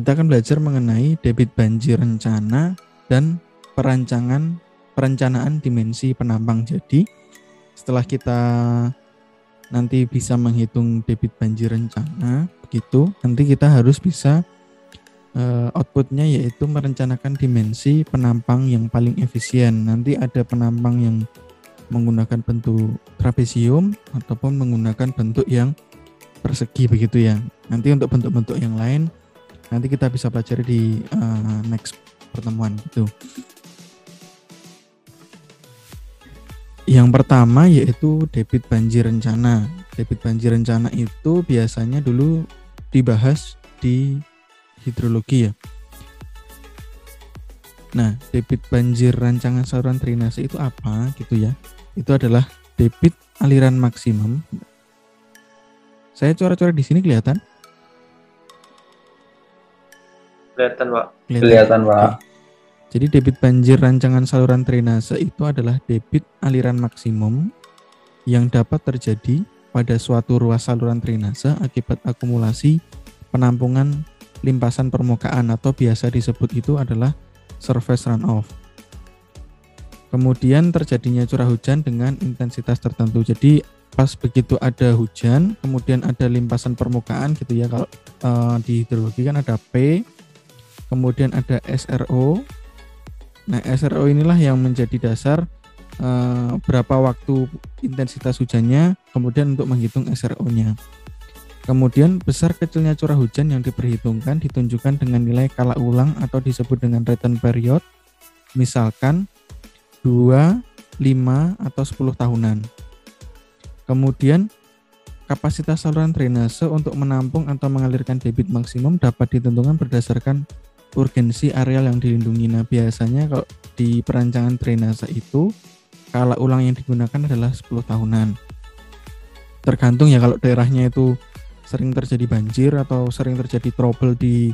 kita akan belajar mengenai debit banjir rencana dan perencanaan dimensi penampang. Jadi setelah kita nanti bisa menghitung debit banjir rencana, begitu nanti kita harus bisa outputnya yaitu merencanakan dimensi penampang yang paling efisien. Nanti ada penampang yang menggunakan bentuk trapesium ataupun menggunakan bentuk yang persegi begitu ya. Nanti untuk bentuk-bentuk yang lain nanti kita bisa pelajari di next pertemuan gitu. Yang pertama yaitu debit banjir rencana. Debit banjir rencana itu biasanya dulu dibahas di hidrologi ya. Nah, debit banjir rancangan saluran drainase itu apa gitu ya? Itu adalah debit aliran maksimum. Saya coret-coret di sini kelihatan? Kelihatan, Pak. Kelihatan, Pak. Okay. Jadi debit banjir rancangan saluran drainase itu adalah debit aliran maksimum yang dapat terjadi pada suatu ruas saluran drainase akibat akumulasi penampungan limpasan permukaan atau biasa disebut itu adalah surface runoff. Kemudian terjadinya curah hujan dengan intensitas tertentu. Jadi pas begitu ada hujan, kemudian ada limpasan permukaan gitu ya. Kalau di hidrologi kan ada P, kemudian ada SRO. Nah, SRO inilah yang menjadi dasar berapa waktu intensitas hujannya, kemudian untuk menghitung SRO-nya. Kemudian besar kecilnya curah hujan yang diperhitungkan ditunjukkan dengan nilai kala ulang atau disebut dengan return period, misalkan 2, 5, atau 10 tahunan. Kemudian kapasitas saluran drainase untuk menampung atau mengalirkan debit maksimum dapat ditentukan berdasarkan urgensi areal yang dilindungi. Nah, biasanya kalau di perancangan drainase itu kala ulang yang digunakan adalah 10 tahunan. Tergantung ya, kalau daerahnya itu sering terjadi banjir atau sering terjadi trouble di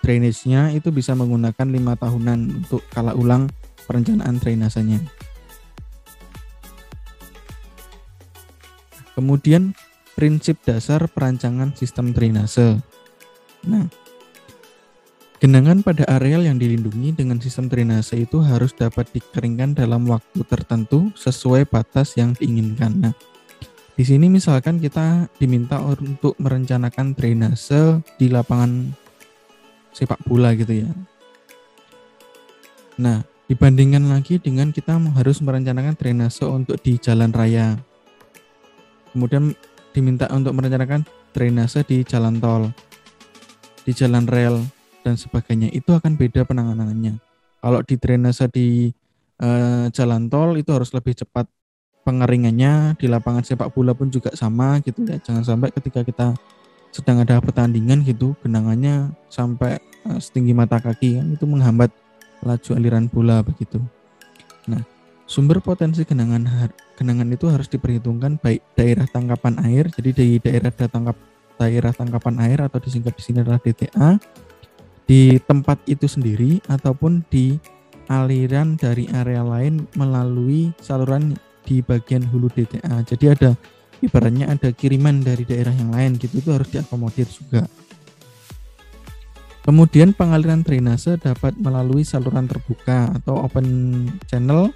drainase-nya, itu bisa menggunakan 5 tahunan untuk kala ulang perencanaan drainasenya. Kemudian prinsip dasar perancangan sistem drainase. Nah, genangan pada areal yang dilindungi dengan sistem drainase itu harus dapat dikeringkan dalam waktu tertentu sesuai batas yang diinginkan. Nah, di sini misalkan kita diminta untuk merencanakan drainase di lapangan sepak bola gitu ya. Nah, dibandingkan lagi dengan kita harus merencanakan drainase untuk di jalan raya. Kemudian diminta untuk merencanakan drainase di jalan tol, di jalan rel, dan sebagainya. Itu akan beda penanganannya. Kalau di drainase di jalan tol itu harus lebih cepat pengeringannya, di lapangan sepak bola pun juga sama gitu ya. Jangan sampai ketika kita sedang ada pertandingan gitu, genangannya sampai setinggi mata kaki kan, itu menghambat laju aliran bola begitu. Nah, sumber potensi genangan itu harus diperhitungkan baik daerah tangkapan air, jadi di daerah tangkapan air atau disingkat di sini adalah DTA, di tempat itu sendiri ataupun di aliran dari area lain melalui saluran di bagian hulu DTA. Jadi ada ibaratnya ada kiriman dari daerah yang lain gitu, itu harus diakomodir juga. Kemudian pengaliran drainase dapat melalui saluran terbuka atau open channel,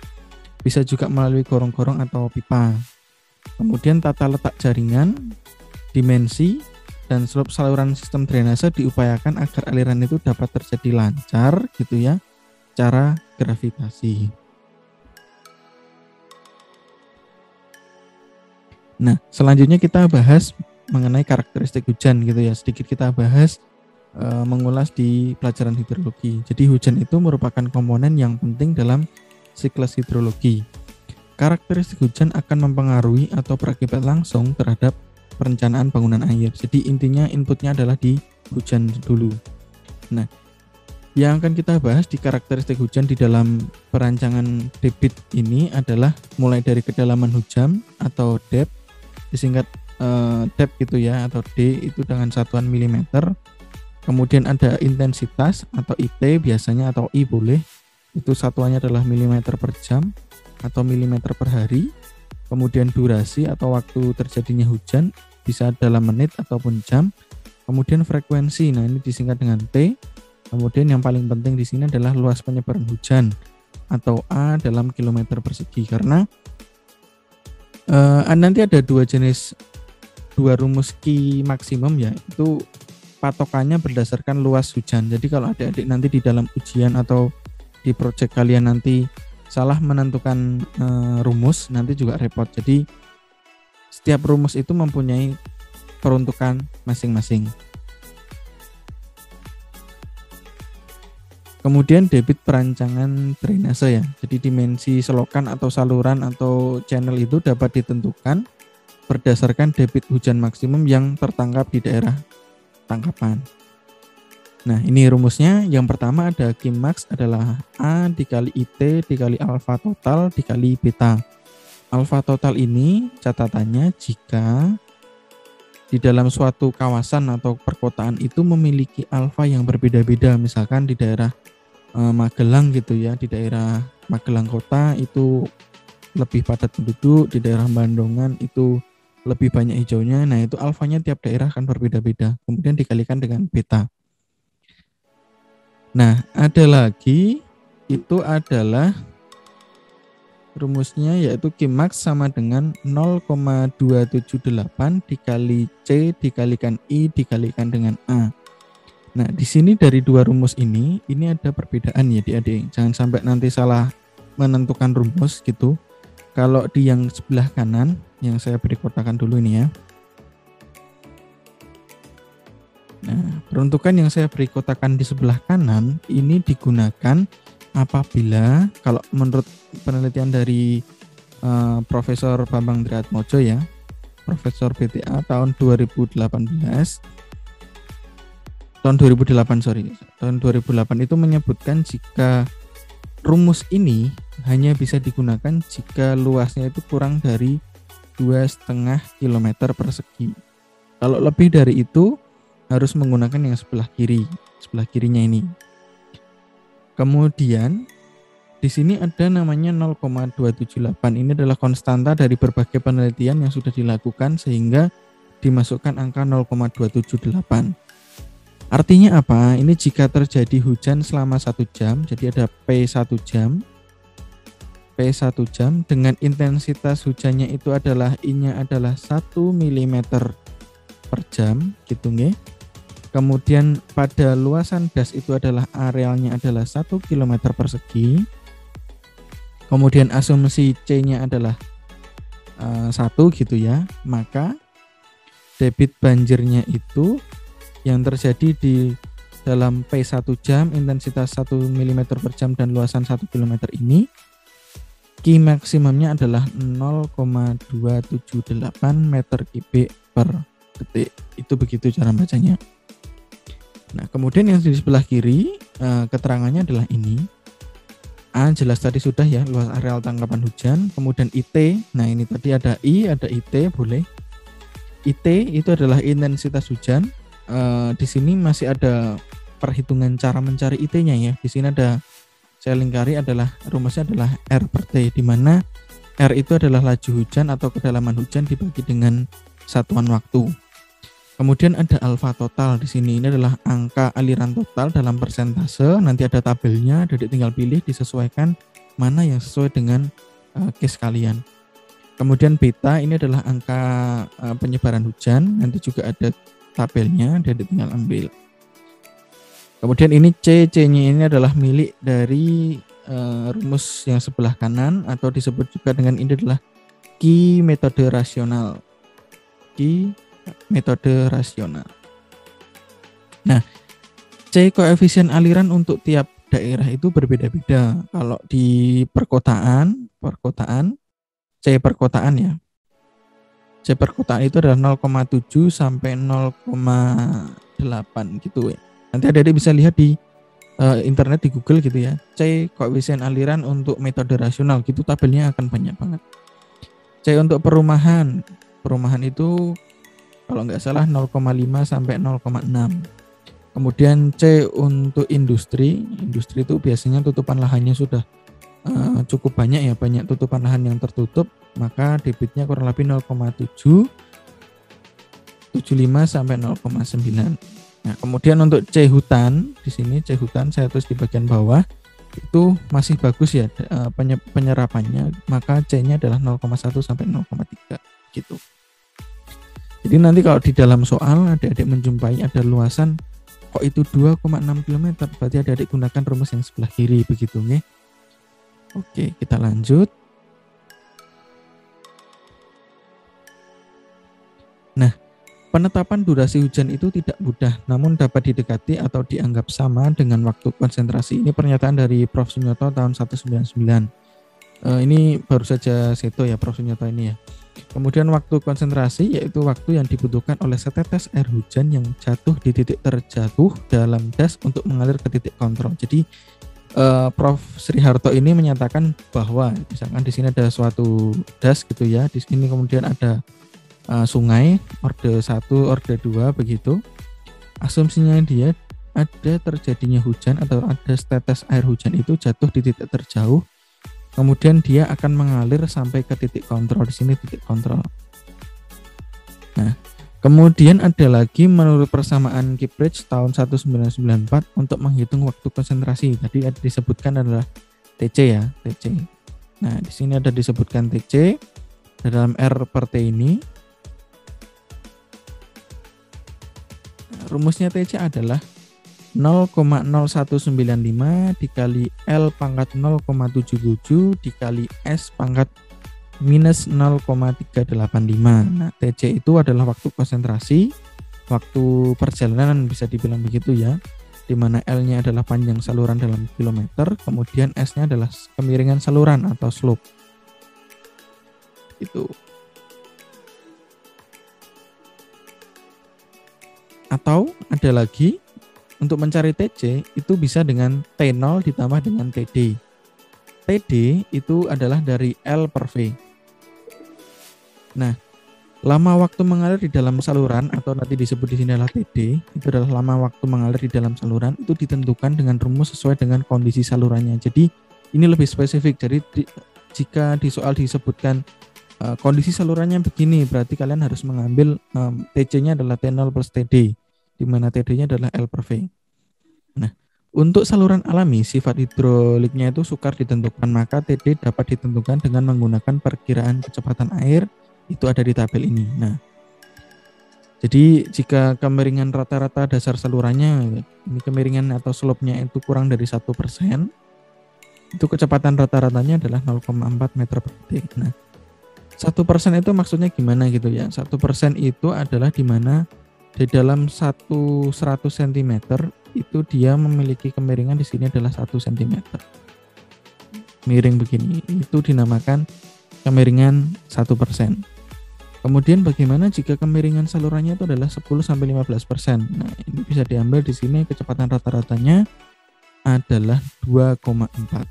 bisa juga melalui gorong-gorong atau pipa. Kemudian tata letak jaringan, dimensi, dan slope saluran sistem drainase diupayakan agar aliran itu dapat terjadi lancar gitu ya, cara gravitasi. Nah, selanjutnya kita bahas mengenai karakteristik hujan gitu ya. Sedikit kita bahas mengulas di pelajaran hidrologi. Jadi hujan itu merupakan komponen yang penting dalam siklus hidrologi. Karakteristik hujan akan mempengaruhi atau berakibat langsung terhadap perencanaan bangunan air. Jadi intinya inputnya adalah di hujan dulu. Nah, yang akan kita bahas di karakteristik hujan di dalam perancangan debit ini adalah mulai dari kedalaman hujan atau depth, disingkat depth gitu ya, atau D itu dengan satuan milimeter. Kemudian ada intensitas atau IT biasanya, atau I boleh, itu satuannya adalah milimeter per jam atau milimeter per hari. Kemudian durasi atau waktu terjadinya hujan bisa dalam menit ataupun jam. Kemudian frekuensi, nah ini disingkat dengan T. Kemudian yang paling penting di sini adalah luas penyebaran hujan atau A dalam kilometer persegi, karena nanti ada dua rumus Ki maksimum ya, itu patokannya berdasarkan luas hujan. Jadi kalau adik-adik nanti di dalam ujian atau di proyek kalian nanti salah menentukan rumus, nanti juga repot. Jadi setiap rumus itu mempunyai peruntukan masing-masing. Kemudian debit perancangan drainase ya. Jadi dimensi selokan atau saluran atau channel itu dapat ditentukan berdasarkan debit hujan maksimum yang tertangkap di daerah tangkapan. Nah, ini rumusnya. Yang pertama ada Qmax adalah A dikali IT dikali alfa total dikali beta. Alfa total ini catatannya jika di dalam suatu kawasan atau perkotaan itu memiliki alfa yang berbeda-beda. Misalkan di daerah Magelang gitu ya, di daerah Magelang kota itu lebih padat penduduk, di daerah Bandungan itu lebih banyak hijaunya. Nah, itu alfanya tiap daerah akan berbeda-beda. Kemudian dikalikan dengan beta. Nah, ada lagi, itu adalah rumusnya yaitu Qmax sama dengan 0,278 dikali C dikalikan I dikalikan dengan A. Nah, di sini dari dua rumus ini ada perbedaan ya adik-adik. Jangan sampai nanti salah menentukan rumus gitu. Kalau di yang sebelah kanan, yang saya beri kotakan dulu ini ya. Nah, peruntukan yang saya beri kotakan di sebelah kanan ini digunakan apabila, kalau menurut penelitian dari Profesor Bambang Triatmojo ya, Profesor BTA tahun 2008 itu menyebutkan jika rumus ini hanya bisa digunakan jika luasnya itu kurang dari 2,5 km persegi. Kalau lebih dari itu harus menggunakan yang sebelah kirinya ini. Kemudian di sini ada namanya 0,278. Ini adalah konstanta dari berbagai penelitian yang sudah dilakukan sehingga dimasukkan angka 0,278. Artinya apa? Ini jika terjadi hujan selama 1 jam, jadi ada P1 jam. P1 jam dengan intensitas hujannya itu adalah I-nya adalah 1 mm per jam, gitu nggih. Kemudian pada luasan das itu adalah arealnya adalah 1 km persegi. Kemudian asumsi C-nya adalah 1 gitu ya. Maka debit banjirnya itu yang terjadi di dalam P1 jam, intensitas 1 mm per jam dan luasan 1 km ini, Ki maksimumnya adalah 0,278 meter kubik per detik. Itu begitu cara bacanya. Nah, kemudian yang di sebelah kiri, keterangannya adalah ini. A jelas tadi sudah ya, luas areal tangkapan hujan. Kemudian IT, nah ini tadi ada I, ada IT, boleh. IT itu adalah intensitas hujan. Di sini masih ada perhitungan cara mencari IT-nya ya. Di sini ada, saya lingkari, adalah rumusnya adalah R per T, di mana R itu adalah laju hujan atau kedalaman hujan dibagi dengan satuan waktu. Kemudian ada alfa total di sini. Ini adalah angka aliran total dalam persentase. Nanti ada tabelnya, jadi tinggal pilih disesuaikan mana yang sesuai dengan case kalian. Kemudian beta ini adalah angka penyebaran hujan. Nanti juga ada tabelnya, jadi tinggal ambil. Kemudian ini C-nya ini adalah milik dari rumus yang sebelah kanan, atau disebut juga dengan ini adalah Ki metode rasional. Ki metode rasional. Nah, C koefisien aliran untuk tiap daerah itu berbeda-beda. Kalau di perkotaan C perkotaan ya. C perkotaan itu adalah 0,7 sampai 0,8 gitu ya. Nanti adik-adik bisa lihat di internet, di Google gitu ya. C koefisien aliran untuk metode rasional gitu, tabelnya akan banyak banget. C untuk perumahan itu kalau nggak salah 0,5 sampai 0,6. Kemudian C untuk industri itu biasanya tutupan lahannya sudah cukup banyak ya, banyak tutupan lahan yang tertutup, maka debitnya kurang lebih 0,7. 0,75 sampai 0,9. Nah, kemudian untuk C hutan, di sini C hutan saya tulis di bagian bawah, itu masih bagus ya penyerapannya, maka C-nya adalah 0,1 sampai 0,3 gitu. Jadi nanti kalau di dalam soal adik-adik menjumpai ada luasan kok itu 2,6 km, berarti adik-adik gunakan rumus yang sebelah kiri begitu nih. Oke, kita lanjut. Nah, penetapan durasi hujan itu tidak mudah, namun dapat didekati atau dianggap sama dengan waktu konsentrasi. Ini pernyataan dari Prof. Sunyoto tahun 199. Ini baru saja Seto ya, Prof. Sunyoto ini ya. Kemudian waktu konsentrasi yaitu waktu yang dibutuhkan oleh setetes air hujan yang jatuh di titik terjatuh dalam das untuk mengalir ke titik kontrol. Jadi Prof. Sriharto ini menyatakan bahwa misalkan di sini ada suatu das gitu ya, di sini kemudian ada sungai orde 1, orde 2 begitu. Asumsinya dia ada terjadinya hujan atau ada tetes air hujan itu jatuh di titik terjauh. Kemudian dia akan mengalir sampai ke titik kontrol. Di sini titik kontrol. Nah, kemudian ada lagi menurut persamaan Kipridge tahun 1994 untuk menghitung waktu konsentrasi. Tadi ada disebutkan adalah TC ya, TC. Nah, di sini ada disebutkan TC dalam R per T ini. Rumusnya TC adalah 0,0195 dikali L pangkat 0,77 dikali S pangkat minus 0,385. Nah, TC itu adalah waktu konsentrasi, waktu perjalanan bisa dibilang begitu ya, di mana L-nya adalah panjang saluran dalam kilometer, kemudian S-nya adalah kemiringan saluran atau slope. Itu. Atau ada lagi untuk mencari TC itu bisa dengan T0 ditambah dengan TD. TD itu adalah dari L per V. Nah, lama waktu mengalir di dalam saluran atau nanti disebut di sini adalah TD, itu adalah lama waktu mengalir di dalam saluran itu ditentukan dengan rumus sesuai dengan kondisi salurannya. Jadi ini lebih spesifik. Jadi jika di soal disebutkan kondisi salurannya begini, berarti kalian harus mengambil TC-nya adalah T0 plus TD, di mana TD-nya adalah L per V. Nah, untuk saluran alami, sifat hidroliknya itu sukar ditentukan, maka TD dapat ditentukan dengan menggunakan perkiraan kecepatan air, itu ada di tabel ini. Nah, jadi jika kemiringan rata-rata dasar salurannya, ini kemiringan atau slope-nya itu kurang dari 1%, itu kecepatan rata-ratanya adalah 0,4 meter per detik. Nah, 1% itu maksudnya gimana gitu ya? 1% itu adalah di mana di dalam 100 cm itu dia memiliki kemiringan di sini adalah 1 cm. Miring begini, itu dinamakan kemiringan 1%. Kemudian bagaimana jika kemiringan salurannya itu adalah 10-15%? Nah, ini bisa diambil di sini kecepatan rata-ratanya adalah 2,4.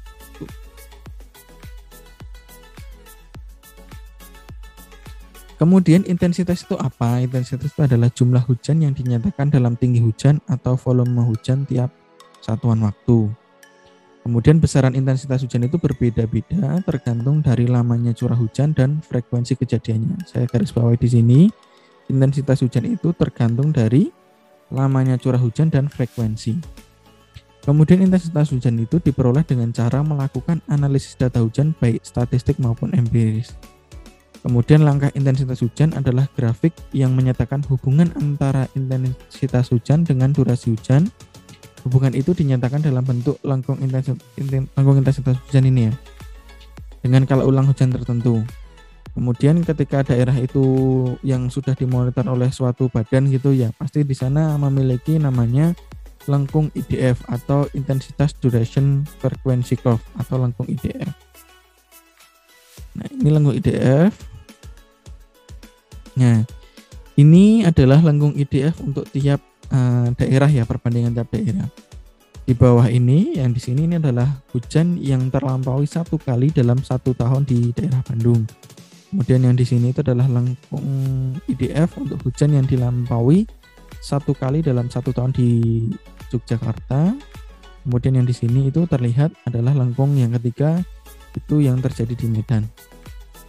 Kemudian intensitas itu apa? Intensitas itu adalah jumlah hujan yang dinyatakan dalam tinggi hujan atau volume hujan tiap satuan waktu. Kemudian besaran intensitas hujan itu berbeda-beda tergantung dari lamanya curah hujan dan frekuensi kejadiannya. Saya garis bawahi di sini, intensitas hujan itu tergantung dari lamanya curah hujan dan frekuensi. Kemudian intensitas hujan itu diperoleh dengan cara melakukan analisis data hujan baik statistik maupun empiris. Kemudian langkah intensitas hujan adalah grafik yang menyatakan hubungan antara intensitas hujan dengan durasi hujan. Hubungan itu dinyatakan dalam bentuk lengkung intensitas hujan ini ya, dengan kala ulang hujan tertentu. Kemudian ketika daerah itu yang sudah dimonitor oleh suatu badan gitu ya, pasti di sana memiliki namanya lengkung IDF atau Intensitas Duration Frequency Curve atau lengkung IDF. Nah, ini lengkung IDF. Nah, ini adalah lengkung IDF untuk tiap daerah ya, perbandingan tiap daerah. Di bawah ini, yang di sini ini adalah hujan yang terlampaui 1 kali dalam 1 tahun di daerah Bandung. Kemudian yang di sini itu adalah lengkung IDF untuk hujan yang dilampaui 1 kali dalam 1 tahun di Yogyakarta. Kemudian yang di sini itu terlihat adalah lengkung yang ketiga itu yang terjadi di Medan.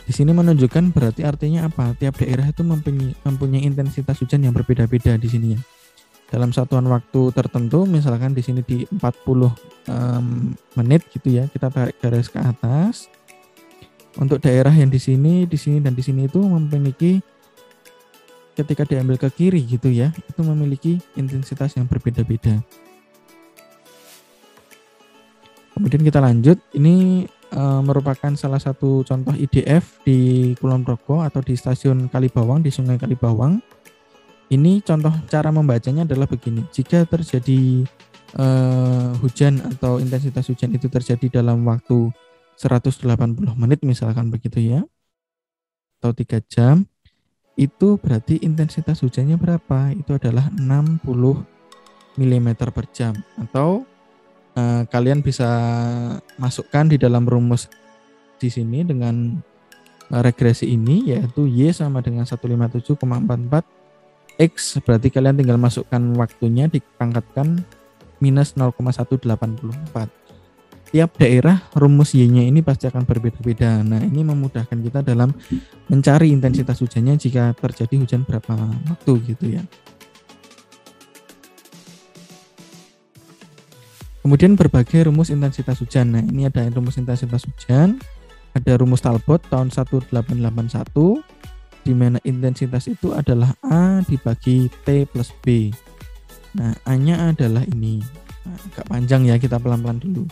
Di sini menunjukkan berarti artinya apa? Tiap daerah itu mempunyai intensitas hujan yang berbeda-beda di sini ya. Dalam satuan waktu tertentu, misalkan di sini di 40 menit gitu ya, kita tarik garis ke atas. Untuk daerah yang di sini dan di sini itu memiliki, ketika diambil ke kiri gitu ya, itu memiliki intensitas yang berbeda-beda. Kemudian kita lanjut, ini merupakan salah satu contoh IDF di Kulon Progo atau di stasiun Kalibawang, di Sungai Kalibawang. Ini contoh cara membacanya adalah begini. Jika terjadi hujan atau intensitas hujan itu terjadi dalam waktu 180 menit misalkan begitu ya, atau 3 jam, itu berarti intensitas hujannya berapa? Itu adalah 60 mm per jam. Atau kalian bisa masukkan di dalam rumus di sini dengan regresi ini, yaitu Y sama dengan 157,44 X, berarti kalian tinggal masukkan waktunya dipangkatkan minus 0,184. Tiap daerah rumus Y-nya ini pasti akan berbeda-beda. Nah, ini memudahkan kita dalam mencari intensitas hujannya jika terjadi hujan berapa waktu gitu ya. Kemudian berbagai rumus intensitas hujan. Nah, ini ada rumus intensitas hujan. Ada rumus Talbot tahun 1881, di mana intensitas itu adalah A dibagi T plus B. Nah, A-nya adalah ini. Nah, agak panjang ya, kita pelan-pelan dulu.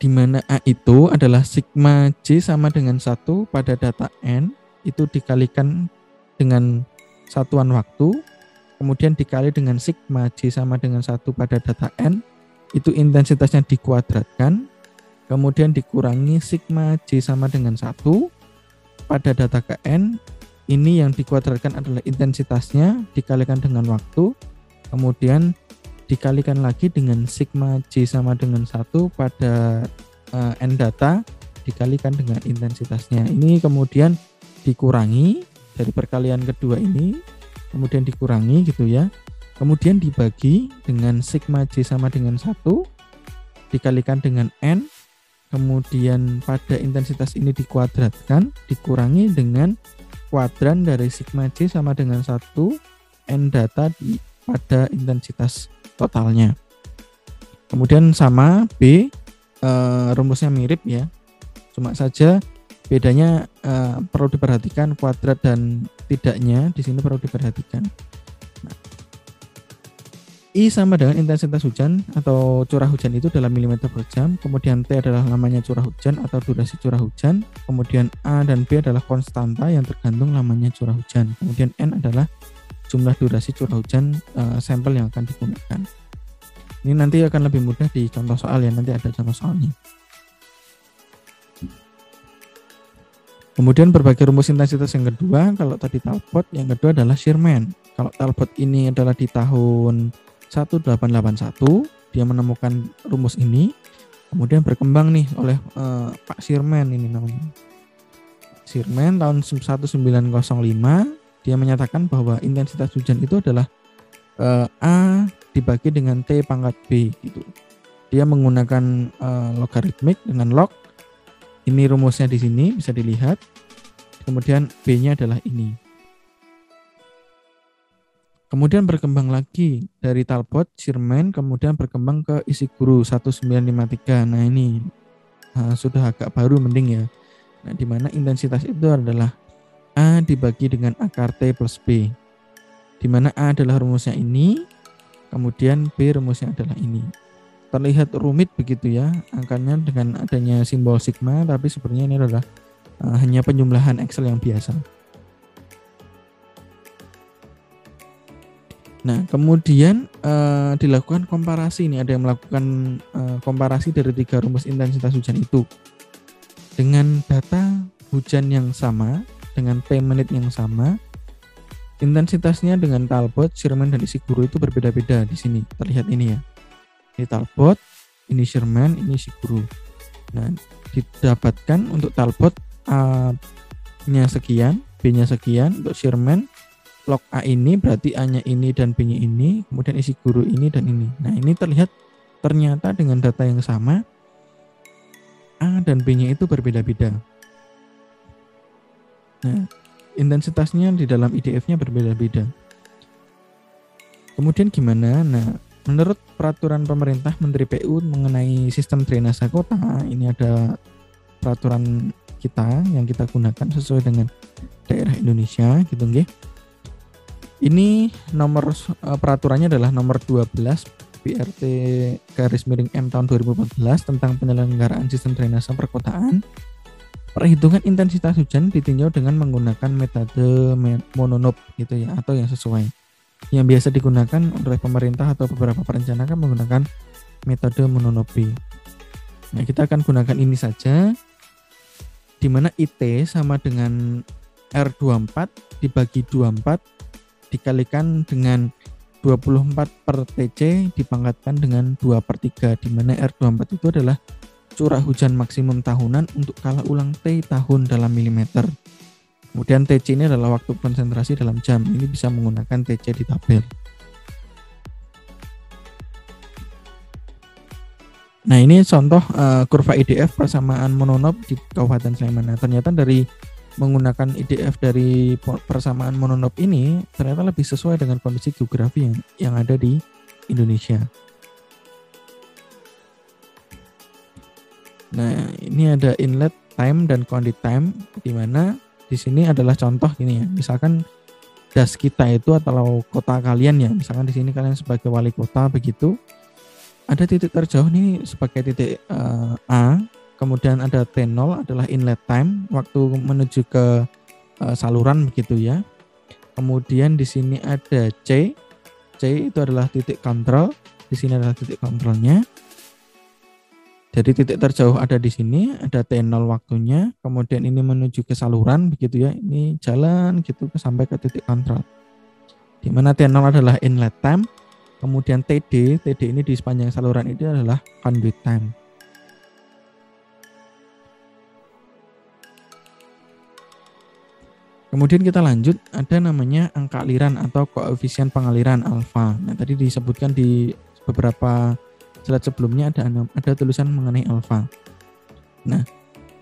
Di mana A itu adalah sigma J sama dengan 1 pada data N, itu dikalikan dengan satuan waktu, kemudian dikali dengan sigma J sama dengan 1 pada data N, itu intensitasnya dikuadratkan, kemudian dikurangi sigma J sama dengan 1 pada data ke N, ini yang dikuadratkan adalah intensitasnya, dikalikan dengan waktu, kemudian dikalikan lagi dengan sigma J sama dengan 1 pada N data, dikalikan dengan intensitasnya. Ini kemudian dikurangi dari perkalian kedua ini, kemudian dikurangi gitu ya, kemudian dibagi dengan sigma J sama dengan 1, dikalikan dengan N, kemudian pada intensitas ini dikuadratkan, dikurangi dengan kuadran dari sigma J sama dengan 1, N data pada intensitas totalnya. Kemudian sama B, rumusnya mirip ya, cuma saja bedanya perlu diperhatikan kuadrat dan tidaknya di sini perlu diperhatikan. Nah, I sama dengan intensitas hujan atau curah hujan itu dalam milimeter per jam, kemudian T adalah lamanya curah hujan atau durasi curah hujan, kemudian A dan B adalah konstanta yang tergantung lamanya curah hujan, kemudian N adalah jumlah durasi curah hujan sampel yang akan digunakan. Ini nanti akan lebih mudah di contoh soal ya, nanti ada contoh soalnya. Kemudian berbagai rumus intensitas yang kedua, kalau tadi Talbot, yang kedua adalah Shearman. Kalau Talbot ini adalah di tahun 1881, dia menemukan rumus ini, kemudian berkembang nih oleh Pak Shearman ini namanya. Shearman tahun 1905, dia menyatakan bahwa intensitas hujan itu adalah A dibagi dengan T pangkat B gitu. Dia menggunakan logaritmik dengan log. Ini rumusnya di sini bisa dilihat. Kemudian B-nya adalah ini. Kemudian berkembang lagi dari Talbot, Shearman, kemudian berkembang ke Ishiguro 1953. Nah, ini sudah agak baru mending ya. Nah, di mana intensitas itu adalah A dibagi dengan akar T plus B. Di mana A adalah rumusnya ini, kemudian B rumusnya adalah ini. Terlihat rumit begitu ya angkanya dengan adanya simbol sigma, tapi sebenarnya ini adalah hanya penjumlahan Excel yang biasa. Nah, kemudian dilakukan komparasi. Ini ada yang melakukan komparasi dari 3 rumus intensitas hujan itu dengan data hujan yang sama, dengan P menit yang sama. Intensitasnya dengan Talbot, Shearman, dan Ishiguro itu berbeda-beda di sini. Terlihat ini ya. Ini Talbot, ini Shearman, ini Ishiguro. Nah, didapatkan untuk Talbot A-nya sekian, B-nya sekian. Untuk Shearman, log A ini berarti A-nya ini dan B-nya ini, kemudian Ishiguro ini dan ini. Nah, ini terlihat ternyata dengan data yang sama, A dan B-nya itu berbeda-beda. Nah, intensitasnya di dalam IDF-nya berbeda-beda. Kemudian gimana? Nah, menurut peraturan pemerintah Menteri PU mengenai sistem drainase kota, ini ada peraturan kita yang kita gunakan sesuai dengan daerah Indonesia gitu nggih. Ini nomor peraturannya adalah nomor 12 BRT-M tahun 2014 tentang penyelenggaraan sistem drainase perkotaan. Perhitungan intensitas hujan ditinjau dengan menggunakan metode mononop gitu ya, atau yang sesuai. Yang biasa digunakan oleh pemerintah atau beberapa perencana kan menggunakan metode mononopi. Nah, kita akan gunakan ini saja, di mana IT sama dengan R24 dibagi 24 dikalikan dengan 24 per TC dipangkatkan dengan 2/3, di mana R24 itu adalah curah hujan maksimum tahunan untuk kala ulang T tahun dalam milimeter. Kemudian TC ini adalah waktu konsentrasi dalam jam. Ini bisa menggunakan TC di tabel. Nah, ini contoh kurva IDF persamaan mononop di Kabupaten Sleman. Nah, ternyata dari menggunakan IDF dari persamaan mononop ini ternyata lebih sesuai dengan kondisi geografi yang ada di Indonesia. Nah, ini ada inlet time dan conduit time, di mana di sini adalah contoh gini ya. Misalkan das kita itu atau kota kalian ya, misalkan di sini kalian sebagai wali kota begitu. Ada titik terjauh nih sebagai titik A, kemudian ada T0 adalah inlet time, waktu menuju ke saluran begitu ya. Kemudian di sini ada C itu adalah titik kontrol, di sini adalah titik kontrolnya. Jadi titik terjauh ada di sini, ada T0 waktunya, kemudian ini menuju ke saluran begitu ya. Ini jalan gitu sampai ke titik kontrol. Di mana T0 adalah inlet time, kemudian TD ini di sepanjang saluran ini adalah conduit time. Kemudian kita lanjut, ada namanya angka aliran atau koefisien pengaliran alfa. Nah, tadi disebutkan di beberapa slide sebelumnya ada tulisan mengenai alfa. Nah,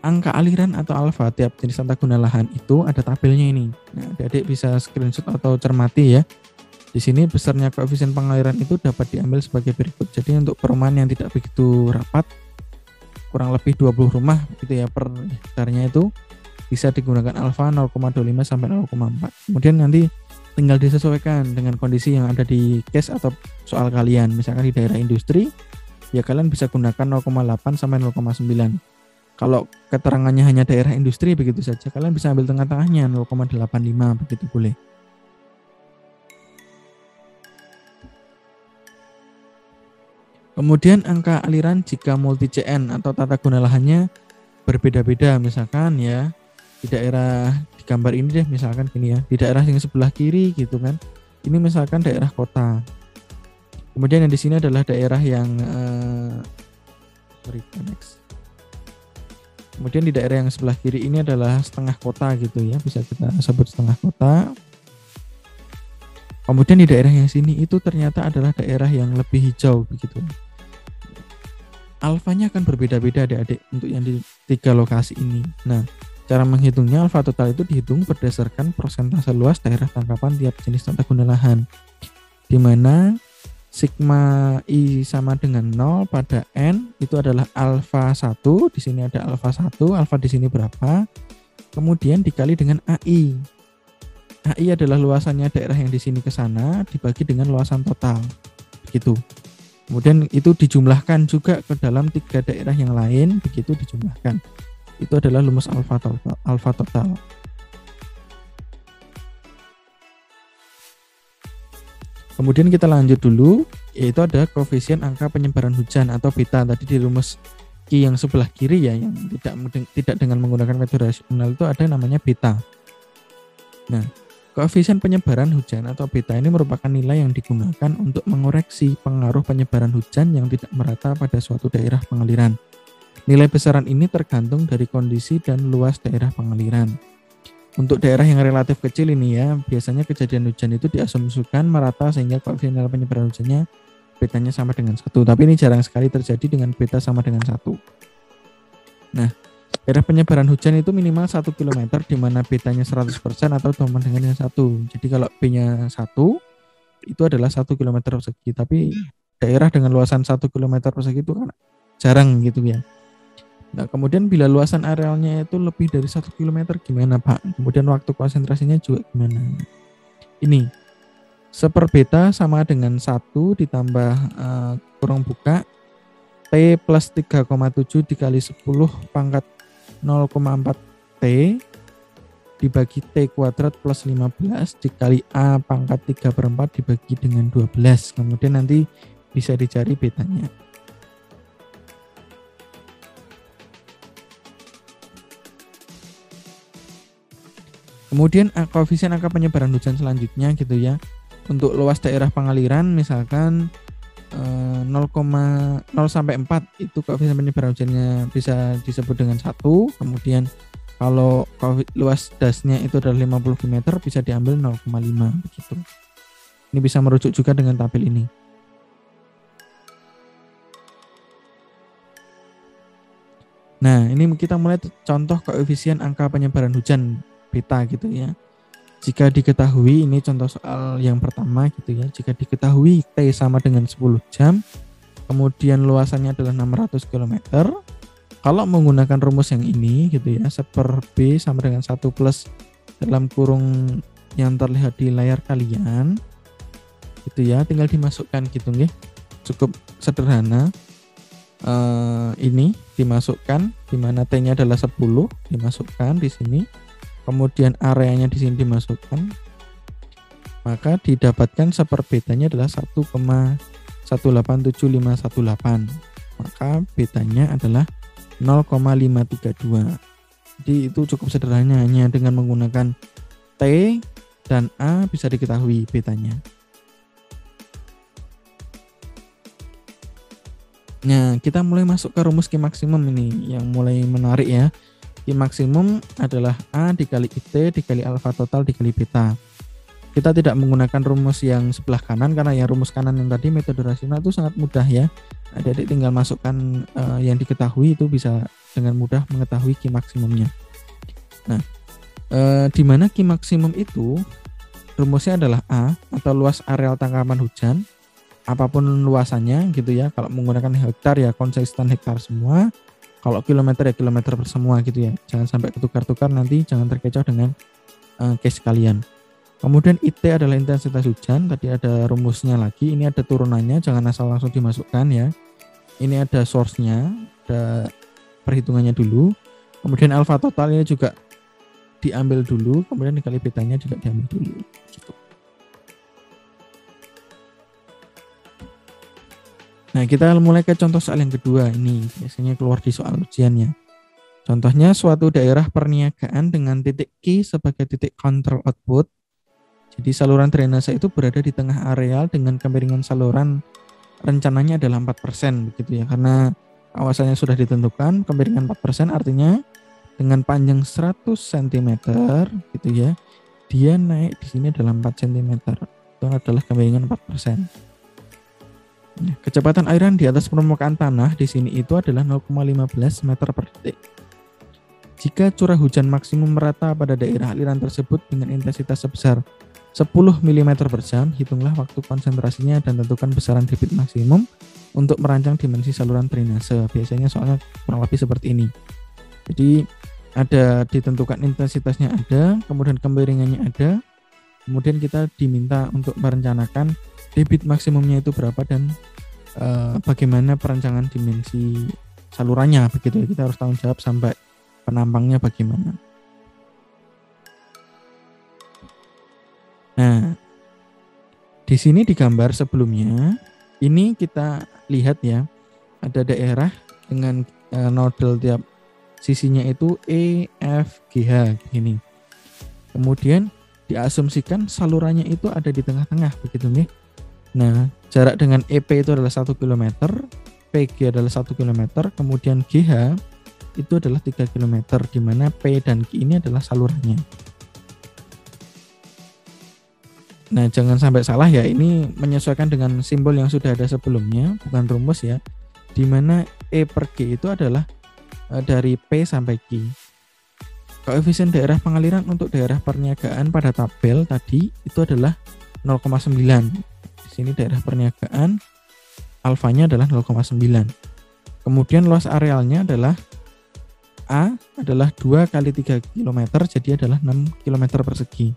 angka aliran atau alfa tiap jenis tata guna lahan itu ada tabelnya ini. Nah, adik-adik bisa screenshot atau cermati ya. Di sini besarnya koefisien pengaliran itu dapat diambil sebagai berikut. Jadi untuk perumahan yang tidak begitu rapat, kurang lebih 20 rumah gitu ya per hektarnya, itu bisa digunakan alfa 0,25 sampai 0,4. Kemudian nanti tinggal disesuaikan dengan kondisi yang ada di case atau soal kalian. Misalkan di daerah industri, ya kalian bisa gunakan 0,8 sampai 0,9. Kalau keterangannya hanya daerah industri begitu saja, kalian bisa ambil tengah-tengahnya 0,85 begitu boleh. Kemudian angka aliran jika multi CN atau tata guna lahannya berbeda-beda. Misalkan ya di daerah di gambar ini deh, misalkan gini ya, di daerah yang sebelah kiri gitu kan, ini misalkan daerah kota. Kemudian yang di sini adalah daerah yang kemudian di daerah yang sebelah kiri ini adalah setengah kota gitu ya, bisa kita sebut setengah kota. Kemudian di daerah yang sini itu ternyata adalah daerah yang lebih hijau begitu. Alfanya akan berbeda-beda adik-adik untuk yang di 3 lokasi ini. Nah, cara menghitungnya alfa total itu dihitung berdasarkan persentase luas daerah tangkapan tiap jenis tata guna lahan, di mana sigma I sama dengan 0 pada N itu adalah alfa 1, di sini ada alfa 1, alfa di sini berapa, kemudian dikali dengan AI. AI adalah luasannya daerah yang di sini ke sana dibagi dengan luasan total. Begitu. Kemudian itu dijumlahkan juga ke dalam 3 daerah yang lain, begitu dijumlahkan. Itu adalah rumus alfa total. Kemudian kita lanjut dulu, yaitu ada koefisien angka penyebaran hujan atau beta. Tadi di rumus Q yang sebelah kiri ya, yang tidak dengan menggunakan metode rasional itu ada namanya beta. Nah, koefisien penyebaran hujan atau beta ini merupakan nilai yang digunakan untuk mengoreksi pengaruh penyebaran hujan yang tidak merata pada suatu daerah pengaliran. Nilai besaran ini tergantung dari kondisi dan luas daerah pengaliran. Untuk daerah yang relatif kecil ini ya, biasanya kejadian hujan itu diasumsikan merata sehingga koefisien penyebaran hujannya betanya sama dengan 1. Tapi ini jarang sekali terjadi dengan beta sama dengan 1. Nah, daerah penyebaran hujan itu minimal 1 km di mana betanya 100% atau sama dengan 1. Jadi kalau B-nya 1 itu adalah 1 km persegi, tapi daerah dengan luasan 1 km persegi itu kan jarang gitu ya. Nah, kemudian bila luasan arealnya itu lebih dari 1 km gimana Pak? Kemudian waktu konsentrasinya juga gimana? Ini 1/beta sama dengan 1 ditambah kurung buka T plus 3,7 dikali 10 pangkat 0,4 T dibagi T kuadrat plus 15 dikali A pangkat 3/4 dibagi dengan 12. Kemudian nanti bisa dicari betanya. Kemudian koefisien angka penyebaran hujan selanjutnya gitu ya. Untuk luas daerah pengaliran misalkan 0, 0 sampai 4 itu koefisien penyebaran hujannya bisa disebut dengan 1. Kemudian kalau luas dasnya itu adalah 50 km bisa diambil 0,5 begitu. Ini bisa merujuk juga dengan tabel ini. Nah, ini kita mulai contoh koefisien angka penyebaran hujan beta gitu ya. Jika diketahui, ini contoh soal yang pertama gitu ya. Jika diketahui T sama dengan 10 jam, kemudian luasannya adalah 600 km. Kalau menggunakan rumus yang ini gitu ya, 1/B sama dengan 1 plus dalam kurung yang terlihat di layar kalian gitu ya, tinggal dimasukkan gitu nggih. Cukup sederhana. Ini dimasukkan di mana T-nya adalah 10 dimasukkan di sini. Kemudian areanya di sini dimasukkan, maka didapatkan 1/betanya adalah 1,187518. Maka betanya adalah 0,532. Jadi itu cukup sederhana, hanya dengan menggunakan T dan A bisa diketahui betanya. Nah, kita mulai masuk ke rumus Q maksimum ini yang mulai menarik ya. Q maksimum adalah A dikali IT dikali alfa total dikali beta. Kita tidak menggunakan rumus yang sebelah kanan karena yang rumus kanan yang tadi metode rasional itu sangat mudah ya. Adik-adik tinggal masukkan yang diketahui itu bisa dengan mudah mengetahui Q maksimumnya. Nah, di mana Q maksimum itu rumusnya adalah A atau luas areal tangkapan hujan apapun luasannya gitu ya. Kalau menggunakan hektar ya konsisten hektar semua. Kalau kilometer ya kilometer per semua gitu ya. Jangan sampai ketukar-tukar, nanti jangan terkecoh dengan case kalian. Kemudian IT adalah intensitas hujan. Tadi ada rumusnya lagi. Ini ada turunannya, jangan asal langsung dimasukkan ya. Ini ada source-nya, ada perhitungannya dulu. Kemudian alfa total ini juga diambil dulu. Kemudian dikali betanya juga diambil dulu. Gitu. Nah, kita mulai ke contoh soal yang kedua ini. Biasanya keluar di soal ujiannya. Contohnya suatu daerah perniagaan dengan titik Q sebagai titik control output. Jadi saluran drainase itu berada di tengah areal dengan kemiringan saluran rencananya adalah 4% begitu ya. Karena kawasannya sudah ditentukan, kemiringan 4% artinya dengan panjang 100 cm gitu ya. Dia naik di sini adalah 4 cm. Itu adalah kemiringan 4%. Kecepatan aliran di atas permukaan tanah di sini itu adalah 0,15 meter per detik. Jika curah hujan maksimum merata pada daerah aliran tersebut dengan intensitas sebesar 10 mm per jam, hitunglah waktu konsentrasinya dan tentukan besaran debit maksimum untuk merancang dimensi saluran drainase. Biasanya soalnya kurang lebih seperti ini. Jadi ada ditentukan intensitasnya ada, kemudian kemiringannya ada, kemudian kita diminta untuk merencanakan debit maksimumnya itu berapa dan bagaimana perancangan dimensi salurannya begitu ya. Kita harus tanggung jawab sampai penampangnya bagaimana. Nah, di sini di gambar sebelumnya ini kita lihat ya, ada daerah dengan nodal tiap sisinya itu E, F, G, H begini. Kemudian diasumsikan salurannya itu ada di tengah-tengah begitu nih. Nah, jarak dengan EP itu adalah 1 km, PG adalah 1 km, kemudian GH itu adalah 3 km, di mana P dan Q ini adalah salurannya. Nah, jangan sampai salah ya, ini menyesuaikan dengan simbol yang sudah ada sebelumnya, bukan rumus ya, di mana E per G itu adalah dari P sampai Q. Koefisien daerah pengaliran untuk daerah perniagaan pada tabel tadi itu adalah 0,9. Di sini daerah perniagaan alfanya adalah 0,9. Kemudian luas arealnya adalah A adalah 2 kali 3 km, jadi adalah 6 km persegi.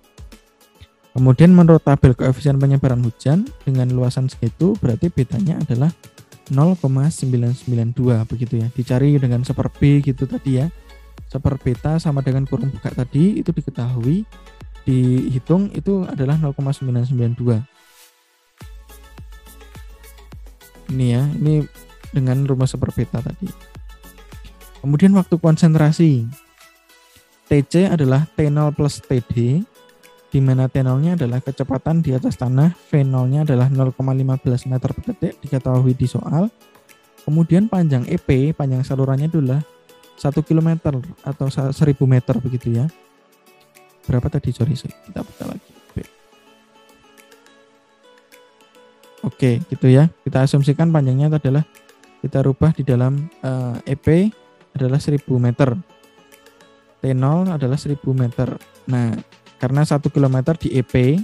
Kemudian menurut tabel koefisien penyebaran hujan dengan luasan segitu berarti betanya adalah 0,992 begitu ya. Dicari dengan seper B gitu tadi ya. Seper beta sama dengan kurung buka tadi itu diketahui, dihitung itu adalah 0,992. Ini ya, ini dengan rumus seper beta tadi. Kemudian waktu konsentrasi. TC adalah T0 plus TD, di mana T0-nya adalah kecepatan di atas tanah, V0-nya adalah 0,15 meter per detik, diketahui di soal. Kemudian panjang EP, panjang salurannya adalah 1 km atau 1000 meter begitu ya. Berapa tadi? Sorry, kita buka lagi. Oke, gitu ya. Kita asumsikan panjangnya adalah kita rubah di dalam EP adalah 1000 meter. T0 adalah 1000 meter. Nah, karena 1 km di EP,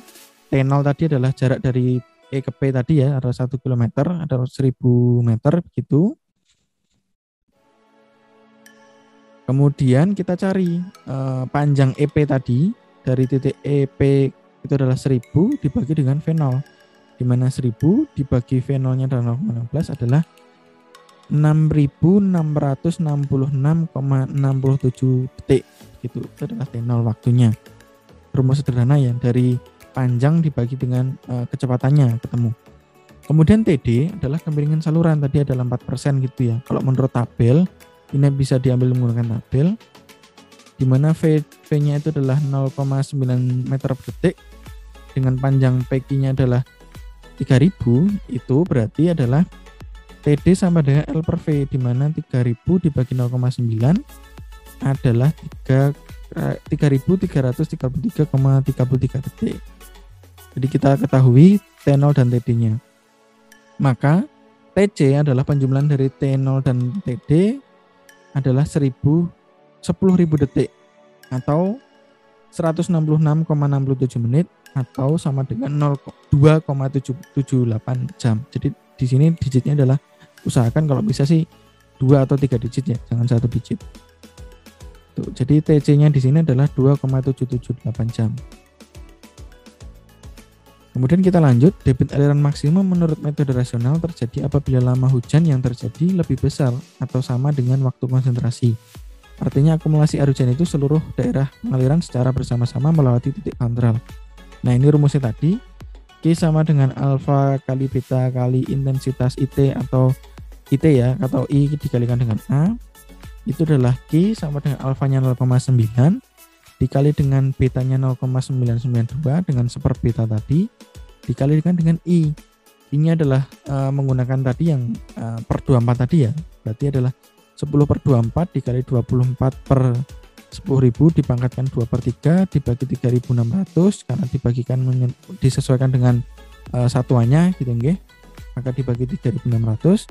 T0 tadi adalah jarak dari E ke P tadi ya, ada 1 km, ada 1000 meter begitu. Kemudian kita cari panjang EP tadi dari titik EP itu adalah 1000 dibagi dengan V0, di mana 1000 dibagi V0-nya adalah 0,16 adalah 6.666,67 detik gitu. Itu adalah T0 waktunya. Rumus sederhana ya, dari panjang dibagi dengan kecepatannya ketemu. Kemudian TD adalah kemiringan saluran, tadi adalah 4% gitu ya. Kalau menurut tabel ini bisa diambil menggunakan tabel, di mana V-nya itu adalah 0,9 meter per detik dengan panjang PQ-nya adalah 3000, itu berarti adalah TD sama dengan L per V, di mana 3000 dibagi 0,9 adalah 3.333,33 detik. Jadi kita ketahui T0 dan TD-nya. Maka TC adalah penjumlahan dari T0 dan TD adalah 10.000 detik atau 166,67 menit atau sama dengan 2,778 jam. Jadi di sini digitnya adalah usahakan kalau bisa sih 2 atau 3 digit ya, jangan 1 digit. Tuh, jadi TC-nya di sini adalah 2,778 jam. Kemudian kita lanjut, debit aliran maksimum menurut metode rasional terjadi apabila lama hujan yang terjadi lebih besar atau sama dengan waktu konsentrasi. Artinya akumulasi air hujan itu seluruh daerah aliran secara bersama-sama melewati titik kontrol. Nah, ini rumusnya tadi, Q sama dengan alfa kali beta kali intensitas IT atau IT ya, atau I dikalikan dengan A. Itu adalah Q sama dengan alfanya 0,9 dikali dengan betanya 0,992 dengan seper beta tadi dikalikan dengan I. I-nya adalah menggunakan tadi yang per 24 tadi ya. Berarti adalah 10 per 24 dikali 24 per 10.000 dipangkatkan 2 per 3 dibagi 3.600 karena dibagikan disesuaikan dengan satuannya gitu nggih. Maka dibagi 3.600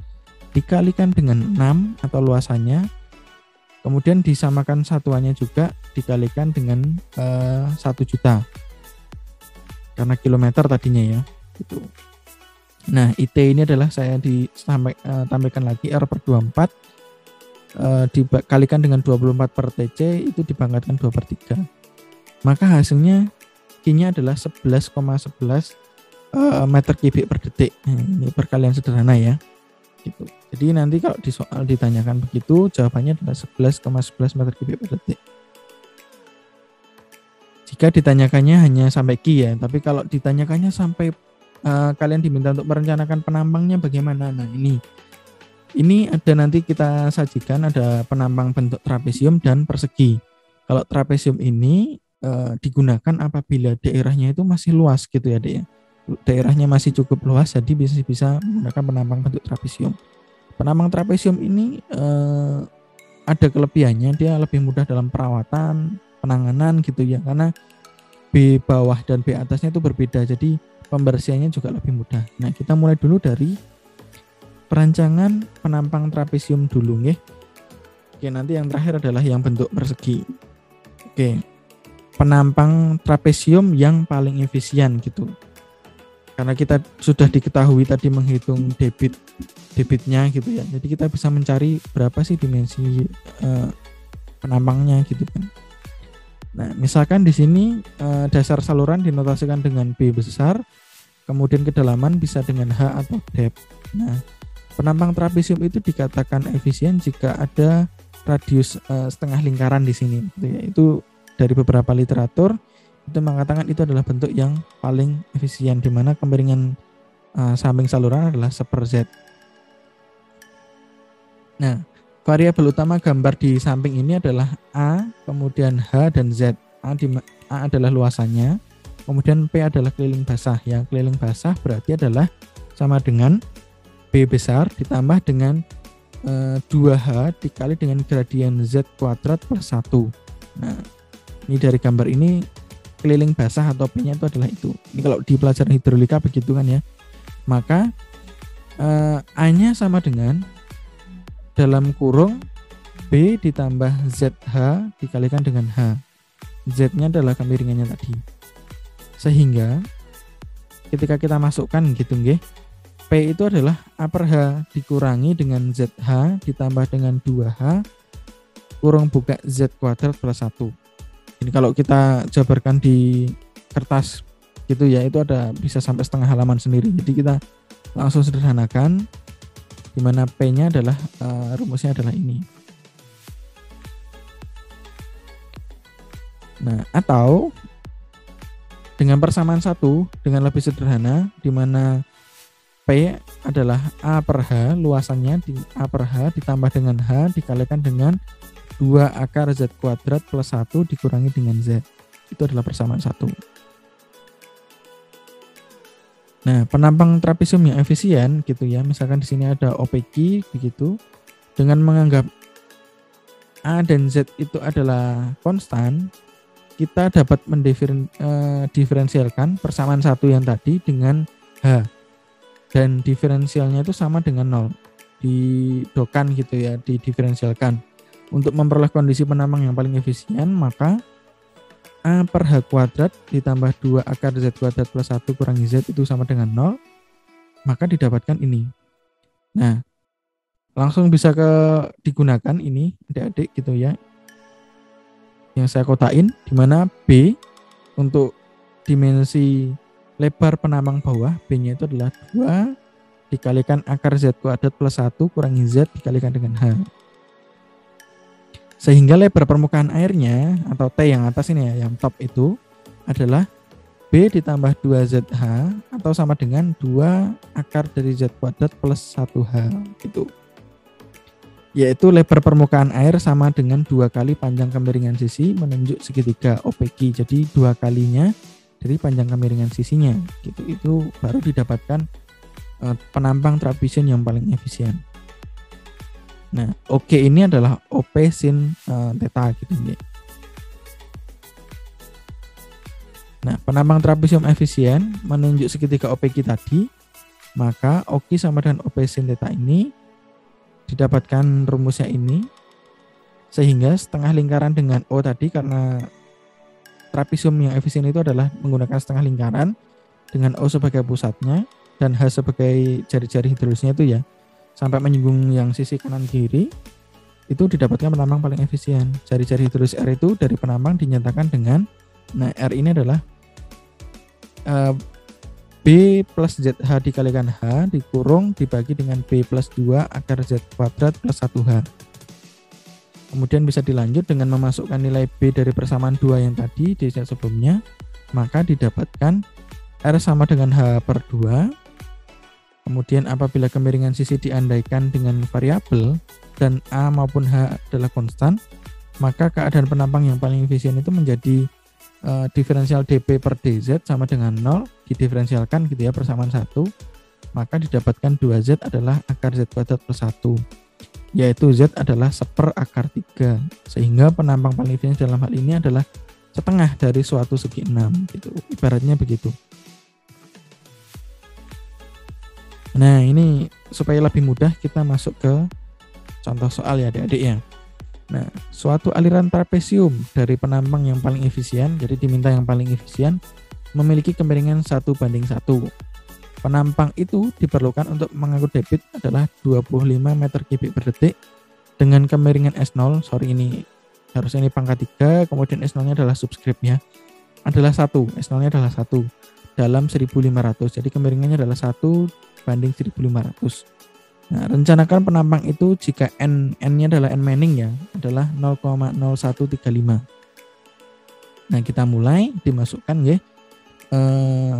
dikalikan dengan 6 atau luasannya. Kemudian disamakan satuannya juga dikalikan dengan 1 juta karena kilometer tadinya ya gitu. Nah, IT ini adalah saya tampilkan lagi R per 24 dikalikan dengan 24 per TC itu dipangkatkan 2 per 3. Maka hasilnya Q-nya adalah 11,11 meter kubik per detik. Ini perkalian sederhana ya gitu. Jadi nanti kalau di soal ditanyakan begitu, jawabannya adalah 11,11 meter kubik per detik. Jika ditanyakannya hanya sampai Q ya, tapi kalau ditanyakannya sampai kalian diminta untuk merencanakan penampangnya bagaimana? Nah, ini ada nanti kita sajikan, ada penampang bentuk trapesium dan persegi. Kalau trapesium ini digunakan apabila daerahnya itu masih luas gitu ya, Dek ya. Daerahnya masih cukup luas, jadi bisa menggunakan penampang bentuk trapesium. Penampang trapesium ini ada kelebihannya, dia lebih mudah dalam perawatan, penanganan gitu ya, karena B bawah dan B atasnya itu berbeda, jadi pembersihannya juga lebih mudah. Nah, kita mulai dulu dari perancangan penampang trapesium dulu nggih. Oke, nanti yang terakhir adalah yang bentuk persegi. Oke, penampang trapesium yang paling efisien gitu. Karena kita sudah diketahui tadi menghitung debitnya gitu ya. Jadi kita bisa mencari berapa sih dimensi penampangnya gitu kan. Nah, misalkan di sini dasar saluran dinotasikan dengan B besar, kemudian kedalaman bisa dengan H atau depth. Nah, penampang trapesium itu dikatakan efisien jika ada radius setengah lingkaran di sini. Gitu ya. Itu dari beberapa literatur itu mengatakan itu adalah bentuk yang paling efisien, di mana kemiringan samping saluran adalah 1/Z. Nah, variabel utama gambar di samping ini adalah A, kemudian H dan Z. A adalah luasannya, kemudian P adalah keliling basah. Yang keliling basah berarti adalah sama dengan B besar ditambah dengan 2H dikali dengan gradien Z kuadrat plus 1. Nah, ini dari gambar ini keliling basah atau P-nya itu adalah itu. Ini kalau di pelajaran hidrolika begitu kan ya. Maka A-nya sama dengan dalam kurung B ditambah ZH dikalikan dengan H. Z-nya adalah kemiringannya tadi. Sehingga ketika kita masukkan gitu nggih, P itu adalah A per H dikurangi dengan ZH ditambah dengan 2H kurung buka Z kuadrat plus 1. Ini kalau kita jabarkan di kertas gitu ya, itu ada bisa sampai setengah halaman sendiri. Jadi kita langsung sederhanakan, di mana P-nya adalah rumusnya adalah ini. Nah, atau dengan persamaan 1 dengan lebih sederhana, di mana P adalah A per H, luasannya di A per H ditambah dengan H dikalikan dengan 2 akar Z kuadrat plus 1 dikurangi dengan Z. Itu adalah persamaan 1. Nah, penampang trapesium yang efisien gitu ya. Misalkan di sini ada OPQ begitu. Dengan menganggap A dan Z itu adalah konstan, kita dapat mendiferensialkan persamaan 1 yang tadi dengan H. Dan diferensialnya itu sama dengan 0. Didokan gitu ya, didiferensialkan. Untuk memperoleh kondisi penampang yang paling efisien, maka A per H kuadrat ditambah 2 akar Z kuadrat plus 1 kurangi Z itu sama dengan 0, maka didapatkan ini. Nah, langsung bisa digunakan ini adik-adik gitu ya, yang saya kotain, di mana B untuk dimensi lebar penampang bawah, B-nya itu adalah 2 dikalikan akar Z kuadrat plus 1 kurangi Z dikalikan dengan H. Sehingga lebar permukaan airnya atau T yang atas ini ya, yang top itu adalah B ditambah 2ZH atau sama dengan 2 akar dari Z kuadrat plus 1H gitu. Yaitu lebar permukaan air sama dengan 2 kali panjang kemiringan sisi menunjuk segitiga OPQ. Jadi 2 kalinya dari panjang kemiringan sisinya gitu. Itu baru didapatkan penampang trapesium yang paling efisien. Nah, OK ini adalah OP sin theta gitu ya. Nah, penampang trapesium efisien menunjuk segitiga OPQ tadi, maka OK sama dengan OP sin theta ini didapatkan rumusnya ini, sehingga setengah lingkaran dengan O tadi, karena trapesium yang efisien itu adalah menggunakan setengah lingkaran dengan O sebagai pusatnya dan H sebagai jari-jari hidrolisnya itu ya, sampai menyinggung yang sisi kanan kiri, itu didapatkan penampang paling efisien. Jari-jari hidrolis R itu dari penampang dinyatakan dengan, nah R ini adalah B plus ZH dikalikan H dikurung dibagi dengan B plus 2 akar Z kuadrat plus 1H. Kemudian bisa dilanjut dengan memasukkan nilai B dari persamaan 2 yang tadi di slide sebelumnya, maka didapatkan R sama dengan H per 2. Kemudian apabila kemiringan sisi diandaikan dengan variabel dan A maupun H adalah konstan, maka keadaan penampang yang paling efisien itu menjadi diferensial dP per dz sama dengan 0, didiferensialkan gitu ya persamaan 1, maka didapatkan 2z adalah akar Z kuadrat plus 1, yaitu Z adalah 1/akar 3, sehingga penampang paling efisien dalam hal ini adalah setengah dari suatu segi 6 gitu, ibaratnya begitu. Nah, ini supaya lebih mudah kita masuk ke contoh soal ya adik-adik ya. Nah, suatu aliran trapesium dari penampang yang paling efisien, jadi diminta yang paling efisien, memiliki kemiringan 1:1. Penampang itu diperlukan untuk mengangkut debit adalah 25 meter kubik per detik dengan kemiringan S0, ini harusnya ini pangkat 3, kemudian S0-nya adalah subscript-nya, adalah 1, S0-nya adalah 1 dalam 1500, jadi kemiringannya adalah 1:1500. Nah, rencanakan penampang itu jika N-nya adalah N Manning ya, adalah 0,0135. Nah, kita mulai dimasukkan ya.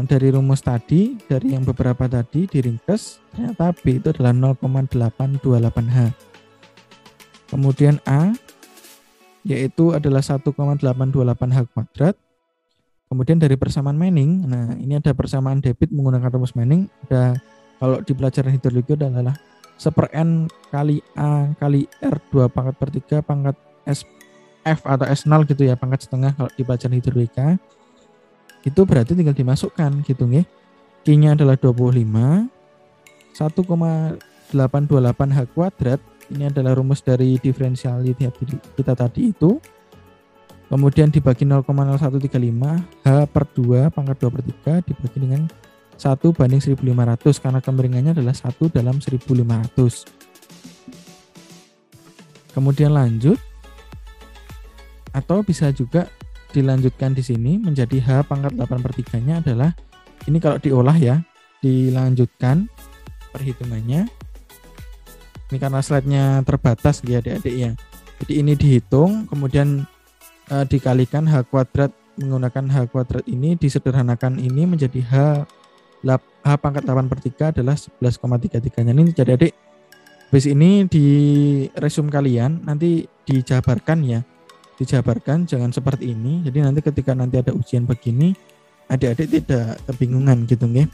Dari rumus tadi, dari yang beberapa tadi diringkas, ternyata B itu adalah 0,828H. Kemudian A yaitu adalah 1,828H kuadrat. Kemudian dari persamaan Manning, nah ini ada persamaan debit menggunakan rumus Manning. Ada, kalau di pelajaran hidrologi adalah 1/N kali A kali R2 pangkat per 3 pangkat F atau S0 gitu ya, pangkat setengah kalau di pelajaran hidrolika. Itu berarti tinggal dimasukkan gitu nggih. Q-nya adalah 25, 1,828H kuadrat. Ini adalah rumus dari diferensial kita tadi itu. Kemudian dibagi 0,0135, H per 2 pangkat 2 per 3 dibagi dengan 1:1500 karena kemiringannya adalah 1/1500. Kemudian lanjut, atau bisa juga dilanjutkan di sini menjadi H pangkat 8 per 3-nya adalah, ini kalau diolah ya, dilanjutkan perhitungannya. Ini karena slide-nya terbatas ya adik-adik ya. Jadi ini dihitung, kemudian dikalikan H kuadrat, menggunakan H kuadrat ini disederhanakan ini menjadi H pangkat 8 per 3 adalah 11,33-nya. Ini jadi adik, base ini di resume kalian nanti dijabarkan ya. Dijabarkan, jangan seperti ini. Jadi nanti ketika nanti ada ujian begini, adik-adik tidak kebingungan gitu nggih.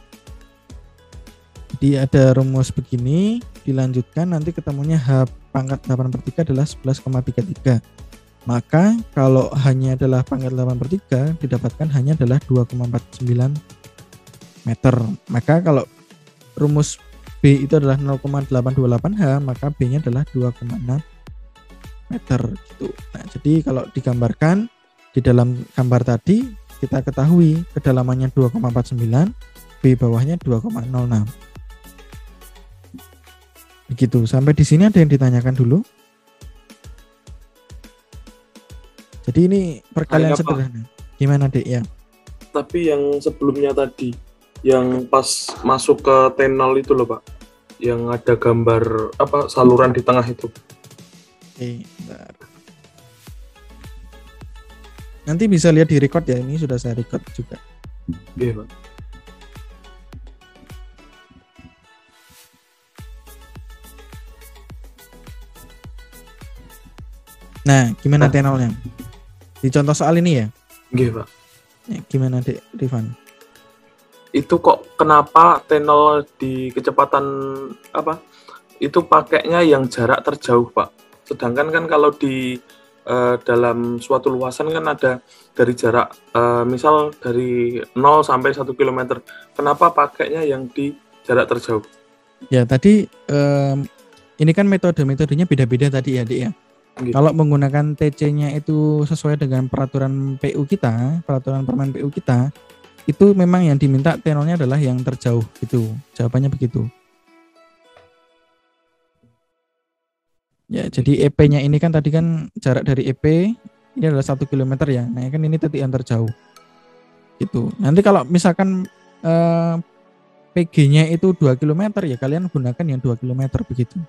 Jadi ada rumus begini, dilanjutkan nanti ketemunya H pangkat 8 per 3 adalah 11,33. Maka kalau hanya adalah pangkat 8 per 3, didapatkan hanya adalah 2,49 meter. Maka kalau rumus B itu adalah 0,828H, maka B-nya adalah 2,6 meter gitu. Nah, jadi kalau digambarkan di dalam gambar tadi kita ketahui kedalamannya 2,49, B bawahnya 2,06. Begitu. Sampai di sini ada yang ditanyakan dulu? Jadi ini perkalian sederhana. Gimana, Dek ya? Tapi yang sebelumnya tadi, yang pas masuk ke T0 itu loh, Pak. Yang ada gambar saluran di tengah itu. Oke, bentar. Nanti bisa lihat di record ya, ini sudah saya record juga. Iya, Pak. Nah, gimana T0-nya? Di contoh soal ini ya? Iya, Pak. Ya, gimana, Dek Rifan? Itu kok kenapa T0 di kecepatan itu pakainya yang jarak terjauh, Pak? Sedangkan kan kalau di dalam suatu luasan kan ada dari jarak misal dari 0 sampai 1 km. Kenapa pakainya yang di jarak terjauh? Ya tadi ini kan metodenya beda-beda tadi ya, Dik ya. Gitu. Kalau menggunakan TC-nya itu sesuai dengan peraturan PU kita, peraturan permen PU kita, itu memang yang diminta T0-nya adalah yang terjauh gitu. Jawabannya begitu. Ya, jadi EP-nya ini kan tadi kan jarak dari EP ini adalah 1 km ya. Nah, kan ini titik yang terjauh. Gitu. Nanti kalau misalkan PG-nya itu 2 km ya kalian gunakan yang 2 km begitu.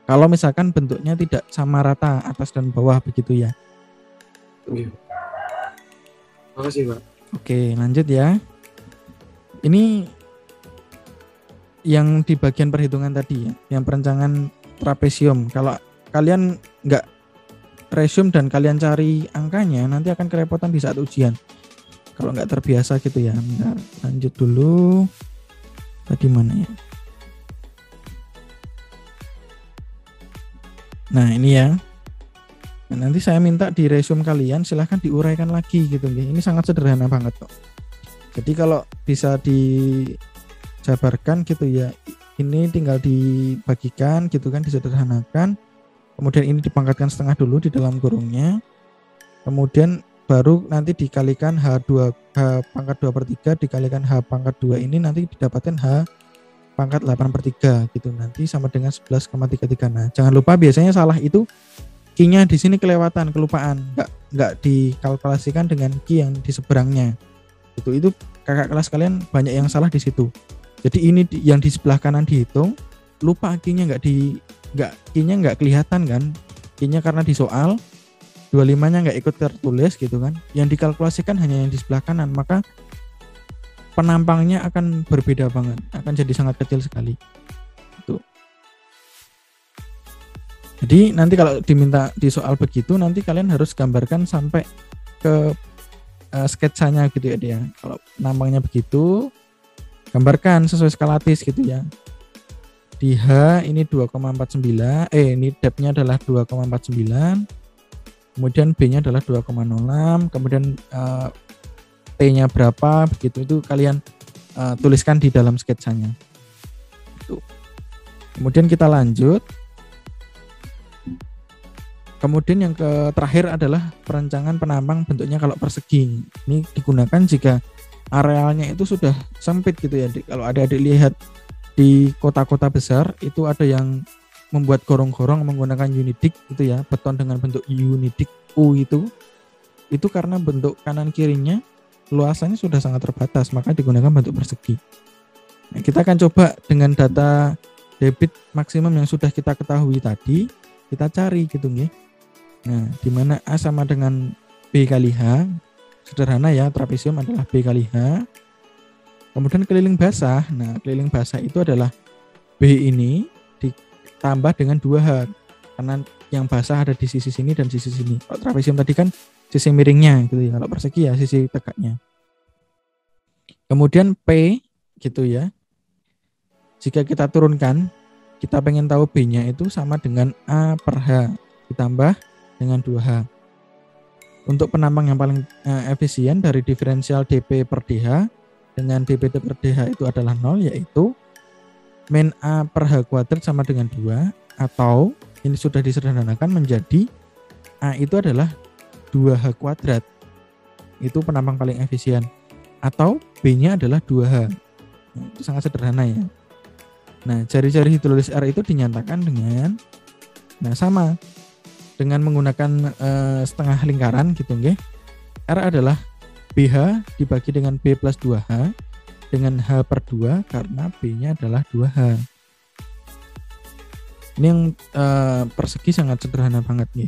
Kalau misalkan bentuknya tidak sama rata atas dan bawah begitu ya. Terima kasih, Pak. Oke, lanjut ya. Ini yang di bagian perhitungan tadi ya, yang perencangan trapesium. Kalau kalian nggak resume dan kalian cari angkanya, nanti akan kerepotan di saat ujian. Kalau nggak terbiasa gitu ya. Bentar, lanjut dulu. Tadi mana ya? Nah ini ya. Nah, nanti saya minta di resume kalian silahkan diuraikan lagi gitu. Ini sangat sederhana banget kok. Jadi kalau bisa dijabarkan gitu ya, ini tinggal dibagikan gitu kan, disederhanakan. kemudian ini dipangkatkan setengah dulu di dalam kurungnya, kemudian baru nanti dikalikan H pangkat 2/3 dikalikan H pangkat 2 ini nanti didapatkan H pangkat 8/3 gitu, nanti sama dengan 11,33. Nah, jangan lupa biasanya salah itu Q-nya di sini kelupaan, nggak dikalkulasikan dengan Q yang di seberangnya. Itu kakak kelas kalian banyak yang salah di situ. Jadi ini yang di sebelah kanan dihitung, lupa Q-nya Q-nya nggak kelihatan kan? Q-nya karena di soal 25-nya nggak ikut tertulis gitu kan. Yang dikalkulasikan hanya yang di sebelah kanan, maka penampangnya akan berbeda banget, akan jadi sangat kecil sekali. Itu. Jadi nanti kalau diminta di soal begitu, nanti kalian harus gambarkan sampai ke sketsanya gitu ya dia. Kalau penampangnya begitu, gambarkan sesuai skalatis gitu ya. Di H ini 2,49, ini depth-nya adalah 2,49, kemudian B-nya adalah 2,06, kemudian T-nya berapa, begitu itu kalian tuliskan di dalam sketsanya. Itu. Kemudian kita lanjut. Kemudian yang terakhir adalah perencangan penampang bentuknya kalau persegi. Ini digunakan jika arealnya itu sudah sempit gitu ya. Kalau adik-adik lihat di kota-kota besar itu ada yang membuat gorong-gorong menggunakan unidik itu ya, beton dengan bentuk unidik U itu karena bentuk kanan kirinya luasannya sudah sangat terbatas, maka digunakan bentuk persegi. Nah, kita akan coba dengan data debit maksimum yang sudah kita ketahui tadi, kita cari gitu nih. Nah, di mana A sama dengan B kali H, sederhana ya, trapesium adalah B kali H. Kemudian keliling basah, nah keliling basah itu adalah B ini ditambah dengan 2H, karena yang basah ada di sisi sini dan sisi sini. Kalau trapesium tadi kan sisi miringnya gitu ya, kalau persegi ya sisi tegaknya. Kemudian P gitu ya, jika kita turunkan, kita pengen tahu B-nya itu sama dengan A per H ditambah dengan 2H. Untuk penampang yang paling efisien dari diferensial dP per dH dengan dPd per dH itu adalah 0, yaitu min A per H kuadrat sama dengan 2, atau ini sudah disederhanakan menjadi A itu adalah 2H kuadrat. Itu penampang paling efisien. Atau B-nya adalah 2H. Nah, itu sangat sederhana ya. Nah, jari-jari hidrolisis R itu dinyatakan dengan sama dengan menggunakan setengah lingkaran gitu nggih. R adalah BH dibagi dengan B plus 2H dengan H per 2 karena B-nya adalah 2H. Ini yang persegi sangat sederhana banget nih.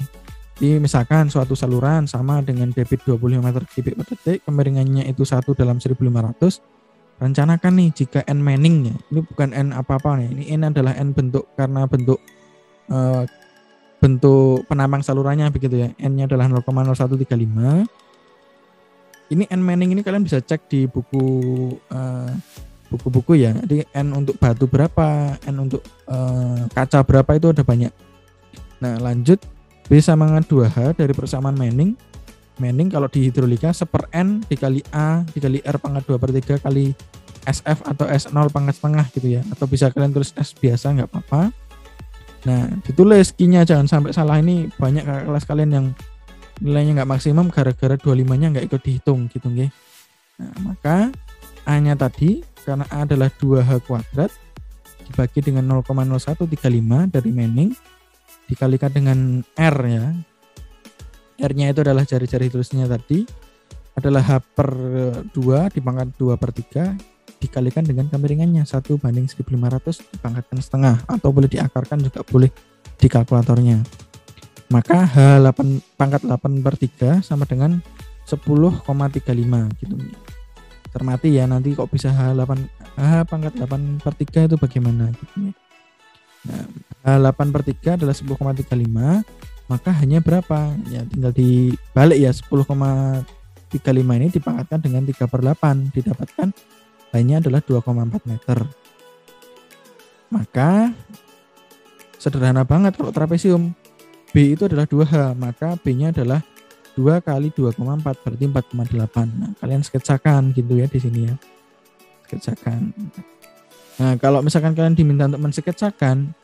Jadi misalkan suatu saluran sama dengan debit 25 meter kubik per detik, kemiringannya itu 1 dalam 1500. Rencanakan nih jika N Manningnya, ini bukan N apa-apa nih, ini N adalah N bentuk karena bentuk penampang salurannya begitu ya. N-nya adalah 0,0135. Ini N Manning ini kalian bisa cek di buku-buku ya. Jadi N untuk batu berapa, N untuk kaca berapa itu ada banyak. Nah, lanjut B sama dengan 2H dari persamaan Manning. Manning kalau di hidrolika 1/N dikali A dikali R pangkat 2/3 kali SF atau S0 pangkat setengah gitu ya. Atau bisa kalian tulis S biasa nggak apa-apa. Nah, ditulis Q-nya jangan sampai salah. Ini banyak kakak kelas kalian yang nilainya nggak maksimum gara-gara 25-nya nggak ikut dihitung gitu nggih. Nah, maka A-nya tadi karena A adalah 2H kuadrat dibagi dengan 0,0135 dari Manning dikalikan dengan R ya. R-nya itu adalah jari-jari tulisnya tadi adalah H per 2 dipangkat 2/3 dikalikan dengan kemiringannya 1/1500 dipangkatkan setengah, atau boleh diakarkan juga boleh di kalkulatornya. Maka H8 pangkat 8/3 sama dengan 10,35 gitu. Cermati ya, nanti kok bisa H pangkat 8/3 itu bagaimana gitu. Nah, H8/3 adalah 10,35, maka hanya berapa? Ya tinggal dibalik ya, 10,35 ini dipangkatkan dengan 3/8 didapatkan hanya adalah 2,4 meter. Maka sederhana banget kalau trapesium. B itu adalah 2H, maka B-nya adalah 2 kali 2,4 berarti 4,8. Nah, kalian sketsakan gitu ya di sini ya. Sketsakan. Nah, kalau misalkan kalian diminta untuk mensketsakan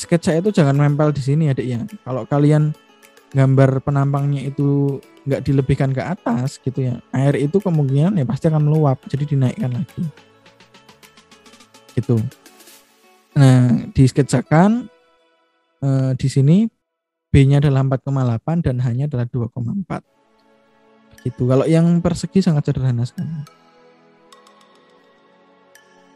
sketsa itu jangan nempel di sini adik ya. Kalau kalian gambar penampangnya itu nggak dilebihkan ke atas gitu ya, air itu kemungkinan ya pasti akan meluap, jadi dinaikkan lagi gitu. Nah, disketsakan di sini B-nya adalah 4,8 dan H-nya adalah 2,4 gitu. Kalau yang persegi sangat sederhana sekali.